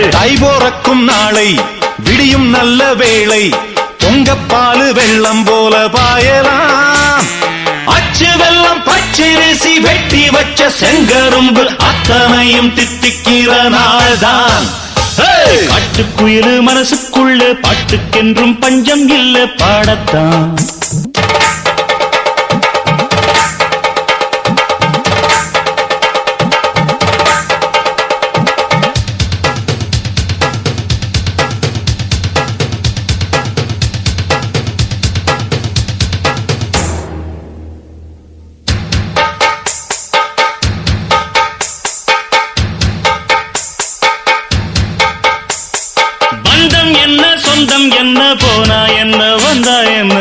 தை போறக்கும் நாளை விடியும் நல்ல வேளை பொங்கப்பாலு வெள்ளம் போல பாயலாம். அச்சு வெள்ளம் பச்சரிசி வெட்டி வச்ச செங்கரும்பு அத்தனையும் தித்திக்கிற நாள்தான். காட்டுக்குயிலு மனசுக்குள்ள பாட்டுக்கென்றும் பஞ்சம் இல்ல பாடத்தான். பந்தம் என்ன சொந்தம் என்ன போனா என்ன வந்தா என்ன